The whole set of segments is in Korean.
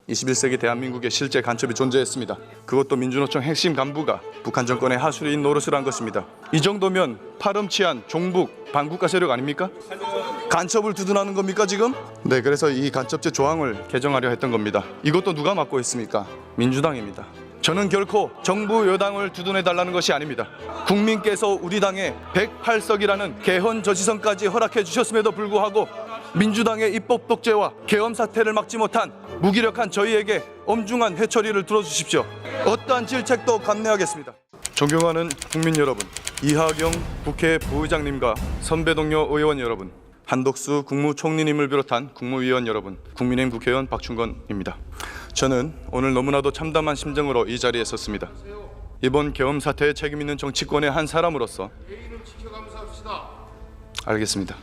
21세기 대한민국에 실제 간첩이 존재했습니다. 그것도 민주노총 핵심 간부가 북한 정권의 하수인 노릇을 한 것입니다. 이 정도면 파렴치한 종북 반국가 세력 아닙니까? 간첩을 두둔하는 겁니까 지금? 네, 그래서 이 간첩죄 조항을 개정하려 했던 겁니다. 이것도 누가 맡고 있습니까? 민주당입니다. 저는 결코 정부 여당을 두둔해달라는 것이 아닙니다. 국민께서 우리 당에 108석이라는 개헌 저지선까지 허락해 주셨음에도 불구하고 민주당의 입법 독재와 계엄 사태를 막지 못한 무기력한 저희에게 엄중한 해처리를 들어주십시오. 어떠한 질책도 감내하겠습니다. 존경하는 국민 여러분, 이하경 국회 부의장님과 선배 동료 의원 여러분, 한덕수 국무총리님을 비롯한 국무위원 여러분, 국민의힘 국회의원 박충건입니다. 저는 오늘 너무나도 참담한 심정으로 이 자리에 섰습니다. 이번 계엄 사태에 책임 있는 정치권의 한 사람으로서 알겠습니다.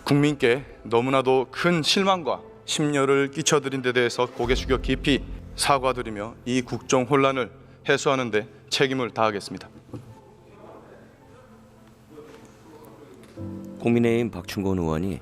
국민께 너무나도 큰 실망과 심려를 끼쳐드린 데 대해서 고개 숙여 깊이 사과드리며 이 국정 혼란을 해소하는 데 책임을 다하겠습니다. 국민의힘 박충건 의원이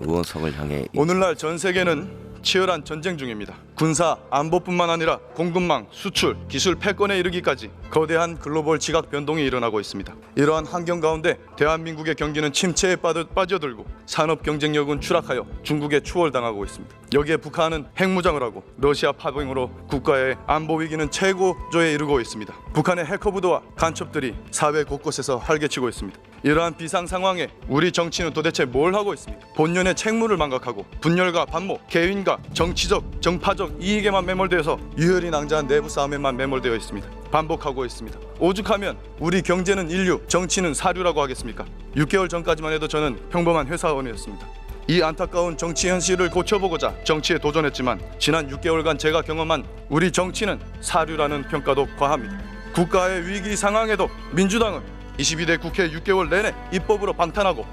의원석을 향해 오늘날 전 세계는 치열한 전쟁 중입니다. 군사, 안보뿐만 아니라 공급망, 수출, 기술 패권에 이르기까지 거대한 글로벌 지각 변동이 일어나고 있습니다. 이러한 환경 가운데 대한민국의 경기는 침체에 빠져들고 산업 경쟁력은 추락하여 중국에 추월당하고 있습니다. 여기에 북한은 핵무장을 하고 러시아 파병으로 국가의 안보 위기는 최고조에 이르고 있습니다. 북한의 해커부도와 간첩들이 사회 곳곳에서 활개치고 있습니다. 이러한 비상 상황에 우리 정치는 도대체 뭘 하고 있습니까? 본연의 책무를 망각하고 분열과 반목, 개인과 정치적, 정파적 이익에만 매몰되어서 유혈이 낭자한 내부 싸움에만 매몰되어 있습니다. 반복하고 있습니다. 오죽하면 우리 경제는 인류, 정치는 사류라고 하겠습니까? 6개월 전까지만 해도 저는 평범한 회사원이었습니다. 이 안타까운 정치 현실을 고쳐보고자 정치에 도전했지만 지난 6개월간 제가 경험한 우리 정치는 사류라는 평가도 과합니다. 국가의 위기 상황에도 민주당은 22대 국회 6개월 내내 입법으로 방탄하고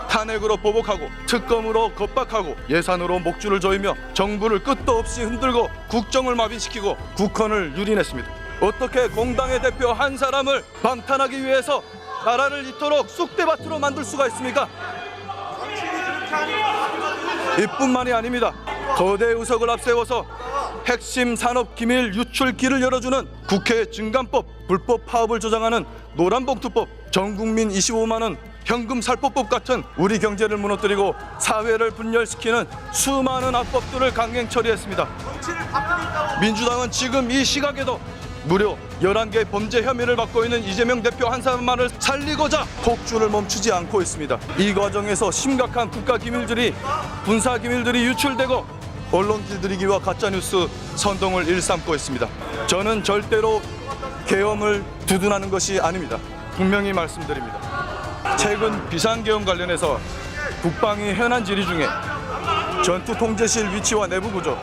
탄핵으로 보복하고 특검으로 겁박하고 예산으로 목줄을 조이며 정부를 끝도 없이 흔들고 국정을 마비시키고 국헌을 유린했습니다. 어떻게 공당의 대표 한 사람을 방탄하기 위해서 나라를 이토록 쑥대밭으로 만들 수가 있습니까? 이뿐만이 아닙니다. 거대 의석을 앞세워서 핵심 산업 기밀 유출기를 열어주는 국회 증감법, 불법 파업을 조장하는 노란봉투법, 전국민 25만 원 현금 살포법 같은 우리 경제를 무너뜨리고 사회를 분열시키는 수많은 악법들을 강행 처리했습니다. 민주당은 지금 이 시각에도 무려 11개 범죄 혐의를 받고 있는 이재명 대표 한 사람만을 살리고자 폭주를 멈추지 않고 있습니다. 이 과정에서 심각한 국가기밀들이 군사기밀들이 유출되고 언론 길들이기와 가짜뉴스 선동을 일삼고 있습니다. 저는 절대로 계엄을 두둔하는 것이 아닙니다. 분명히 말씀드립니다. 최근 비상계엄 관련해서 국방위 현안 질의 중에 전투통제실 위치와 내부 구조,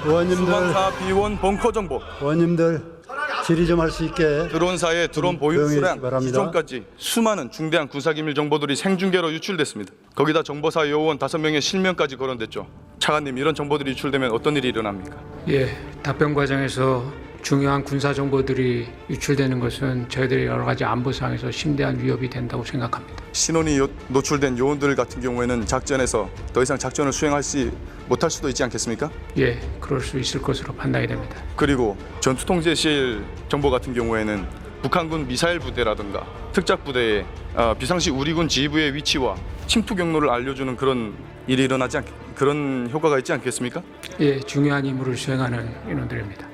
의원님들, 수방사 비원 벙커 정보, 의원님들 질의 좀 할 수 있게 드론사의 드론 보유 수량, 바랍니다. 기존까지 수많은 중대한 군사기밀 정보들이 생중계로 유출됐습니다. 거기다 정보사 요원 5명의 실명까지 거론됐죠. 차관님, 이런 정보들이 유출되면 어떤 일이 일어납니까? 예, 답변 과정에서 중요한 군사 정보들이 유출되는 것은 저희들의 여러 가지 안보상에서 심대한 위협이 된다고 생각합니다. 신원이 노출된 요원들 같은 경우에는 작전에서 더 이상 작전을 수행하지 못할 수도 있지 않겠습니까? 예, 그럴 수 있을 것으로 판단이 됩니다. 그리고 전투통제실 정보 같은 경우에는 북한군 미사일 부대라든가 특작 부대의 비상시 우리군 지휘부의 위치와 침투 경로를 알려주는 그런 일이 일어나지 그런 효과가 있지 않겠습니까? 예, 중요한 임무를 수행하는 인원들입니다.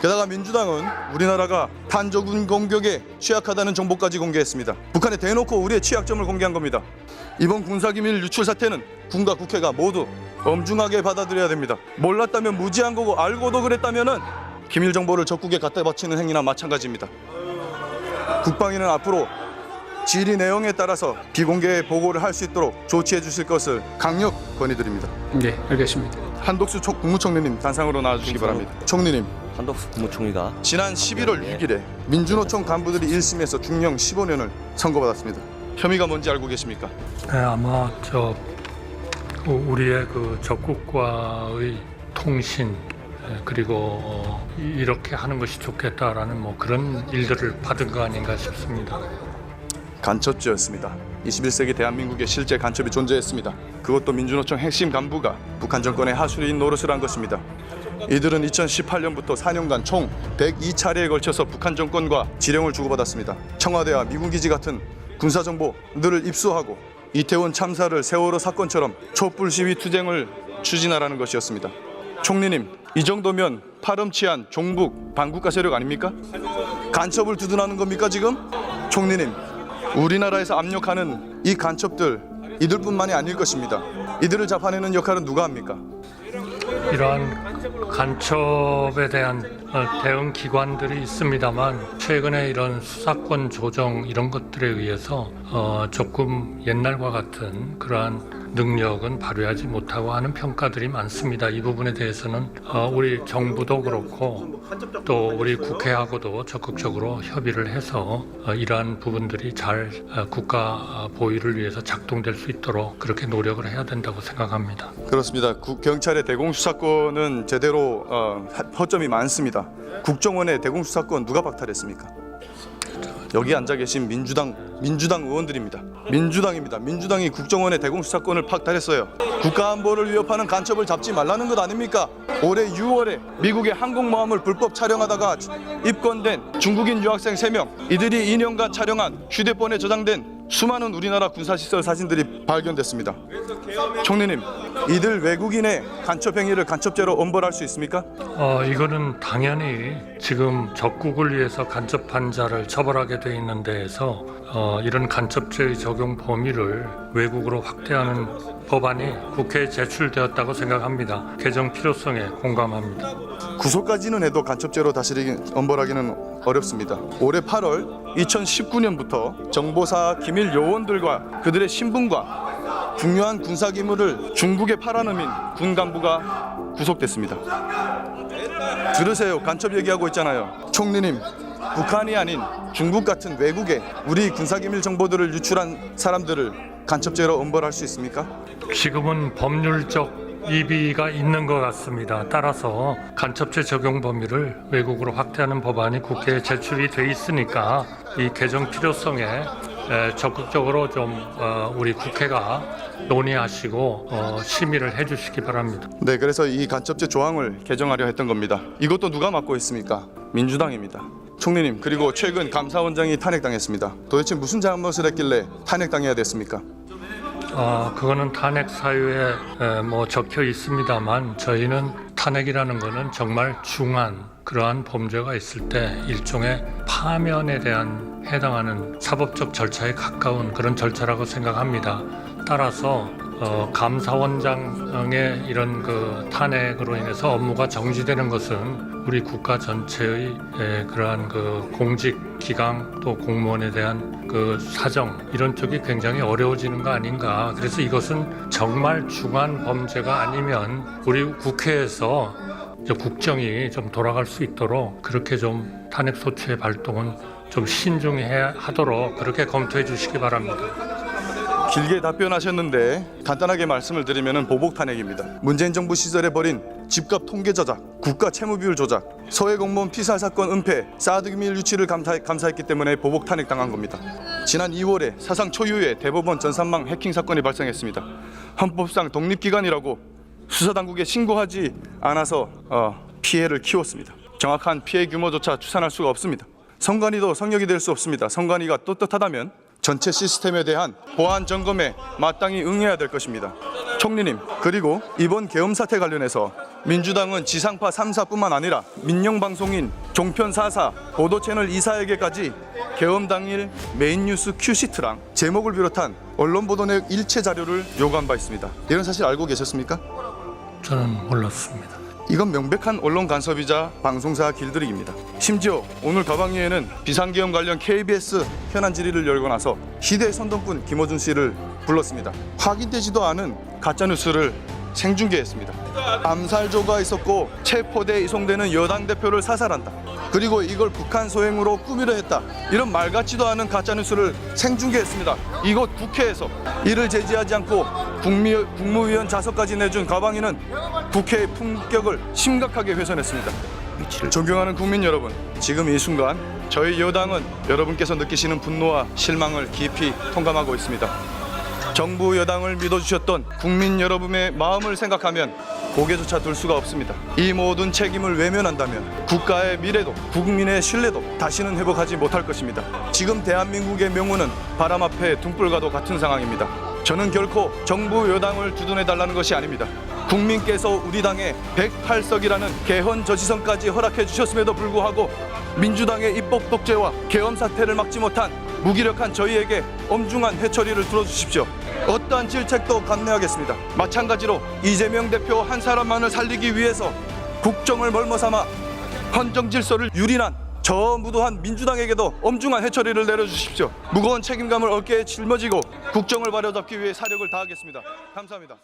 게다가 민주당은 우리나라가 탄저군 공격에 취약하다는 정보까지 공개했습니다. 북한에 대놓고 우리의 취약점을 공개한 겁니다. 이번 군사기밀 유출 사태는 군과 국회가 모두 엄중하게 받아들여야 됩니다. 몰랐다면 무지한 거고 알고도 그랬다면은 기밀 정보를 적국에 갖다 바치는 행위나 마찬가지입니다. 국방위는 앞으로 질의 내용에 따라서 비공개 보고를 할 수 있도록 조치해 주실 것을 강력 건의드립니다. 네, 알겠습니다. 한덕수 국무총리님 단상으로 나와주시기 바랍니다. 총리님, 한덕수 국무총리가 지난 11월 6일에 민주노총 간부들이 1심에서 중형 15년을 선고받았습니다. 혐의가 뭔지 알고 계십니까? 네, 아마 우리의 그 적국과의 통신 그리고 이렇게 하는 것이 좋겠다라는 뭐 그런 일들을 받은 거 아닌가 싶습니다. 간첩죄였습니다. 21세기 대한민국에 실제 간첩이 존재했습니다. 그것도 민주노총 핵심 간부가 북한 정권의 하수인 노릇을 한 것입니다. 이들은 2018년부터 4년간 총 102차례에 걸쳐서 북한 정권과 지령을 주고받았습니다. 청와대와 미군 기지 같은 군사정보들을 입수하고 이태원 참사를 세월호 사건처럼 촛불 시위 투쟁을 추진하라는 것이었습니다. 총리님, 이 정도면 파렴치한 종북 반국가 세력 아닙니까? 간첩을 두둔하는 겁니까 지금? 총리님, 우리나라에서 압력하는 이 간첩들 이들뿐만이 아닐 것입니다. 이들을 잡아내는 역할은 누가 합니까? 이러한 간첩에 대한 대응 기관들이 있습니다만 최근에 이런 수사권 조정 이런 것들에 의해서 조금 옛날과 같은 그러한 능력은 발휘하지 못하고 하는 평가들이 많습니다. 이 부분에 대해서는 우리 정부도 그렇고 또 우리 국회하고도 적극적으로 협의를 해서 이러한 부분들이 잘 국가 보위를 위해서 작동될 수 있도록 그렇게 노력을 해야 된다고 생각합니다. 그렇습니다. 경찰의 대공수사권은 제대로 허점이 많습니다. 국정원의 대공수사권 누가 박탈했습니까? 여기 앉아 계신 민주당 의원들입니다. 민주당입니다. 민주당이 국정원의 대공수사권을 박탈했어요. 국가안보를 위협하는 간첩을 잡지 말라는 것 아닙니까? 올해 6월에 미국의 항공모함을 불법 촬영하다가 입건된 중국인 유학생 3명, 이들이 2년간 촬영한 휴대폰에 저장된 수많은 우리나라 군사시설 사진들이 발견됐습니다. 총리님, 이들 외국인의 간첩 행위를 간첩죄로 엄벌할 수 있습니까? 이거는 당연히 지금 적국을 위해서 간접한 자를 처벌하게 돼 있는 데에서 이런 간첩죄의 적용 범위를 외국으로 확대하는 법안이 국회에 제출되었다고 생각합니다. 개정 필요성에 공감합니다. 구속까지는 해도 간첩죄로 다시 엄벌하기는 어렵습니다. 올해 8월 2019년부터 정보사 기밀 요원들과 그들의 신분과 중요한 군사 기물을 중국에 팔아넘긴 군 간부가 구속됐습니다. 들으세요. 간첩 얘기하고 있잖아요. 총리님, 북한이 아닌 중국 같은 외국에 우리 군사기밀 정보들을 유출한 사람들을 간첩죄로 엄벌할 수 있습니까? 지금은 법률적 이비가 있는 것 같습니다. 따라서 간첩죄 적용 범위를 외국으로 확대하는 법안이 국회에 제출이 돼 있으니까 이 개정 필요성에 적극적으로 좀 우리 국회가 논의하시고 심의를 해주시기 바랍니다. 네, 그래서 이 간첩죄 조항을 개정하려 했던 겁니다. 이것도 누가 맡고 있습니까? 민주당입니다. 총리님, 그리고 최근 감사원장이 탄핵당했습니다. 도대체 무슨 잘못을 했길래 탄핵당해야 됐습니까? 그거는 탄핵 사유에 적혀 있습니다만 저희는 탄핵이라는 거는 정말 중한 그러한 범죄가 있을 때 일종의 파면에 대한 해당하는 사법적 절차에 가까운 그런 절차라고 생각합니다. 따라서 감사원장의 이런 그 탄핵으로 인해서 업무가 정지되는 것은 우리 국가 전체의 그러한 그 공직 기강 또 공무원에 대한 그 사정 이런 쪽이 굉장히 어려워지는 거 아닌가. 그래서 이것은 정말 중한 범죄가 아니면 우리 국회에서 국정이 좀 돌아갈 수 있도록 그렇게 좀 탄핵 소추의 발동은 좀 신중해야 하도록 그렇게 검토해 주시기 바랍니다. 길게 답변하셨는데 간단하게 말씀을 드리면 보복 탄핵입니다. 문재인 정부 시절에 벌인 집값 통계 조작, 국가 채무 비율 조작, 서해 공무원 피살 사건 은폐, 사드 기밀 유출을 감사했기 때문에 보복 탄핵 당한 겁니다. 지난 2월에 사상 초유의 대법원 전산망 해킹 사건이 발생했습니다. 헌법상 독립기관이라고 수사당국에 신고하지 않아서 피해를 키웠습니다. 정확한 피해 규모조차 추산할 수가 없습니다. 선관위도 성역이 될 수 없습니다. 선관위가 떳떳하다면 전체 시스템에 대한 보안 점검에 마땅히 응해야 될 것입니다. 총리님, 그리고 이번 계엄 사태 관련해서 민주당은 지상파 3사뿐만 아니라 민영방송인 종편 4사, 보도채널 2사에게까지 계엄 당일 메인 뉴스 큐시트랑 제목을 비롯한 언론 보도 내역 일체 자료를 요구한 바 있습니다. 이런 사실 알고 계셨습니까? 저는 몰랐습니다. 이건 명백한 언론 간섭이자 방송사 길들이기입니다. 심지어 오늘 가방위에는 비상계엄 관련 KBS 현안 질의를 열고 나서 시대 선동꾼 김어준 씨를 불렀습니다. 확인되지도 않은 가짜뉴스를 생중계했습니다. 암살조가 있었고 체포돼 이송되는 여당 대표를 사살한다. 그리고 이걸 북한 소행으로 꾸미려 했다. 이런 말 같지도 않은 가짜뉴스를 생중계했습니다. 이곳 국회에서 이를 제지하지 않고 국무위원 자석까지 내준 가방위는 국회의 품격을 심각하게 훼손했습니다. 위치를 존경하는 국민 여러분, 지금 이 순간 저희 여당은 여러분께서 느끼시는 분노와 실망을 깊이 통감하고 있습니다. 정부 여당을 믿어주셨던 국민 여러분의 마음을 생각하면 고개조차 들 수가 없습니다. 이 모든 책임을 외면한다면 국가의 미래도 국민의 신뢰도 다시는 회복하지 못할 것입니다. 지금 대한민국의 명운은 바람 앞에 등불과도 같은 상황입니다. 저는 결코 정부 여당을 두둔해달라는 것이 아닙니다. 국민께서 우리 당에 108석이라는 개헌 저지선까지 허락해 주셨음에도 불구하고 민주당의 입법 독재와 계엄 사태를 막지 못한 무기력한 저희에게 엄중한 해처리를 들어주십시오. 어떠한 질책도 감내하겠습니다. 마찬가지로 이재명 대표 한 사람만을 살리기 위해서 국정을 멀머삼아 헌정 질서를 유린한 저 무도한 민주당에게도 엄중한 해처리를 내려주십시오. 무거운 책임감을 어깨에 짊어지고 국정을 바로잡기 위해 사력을 다하겠습니다. 감사합니다.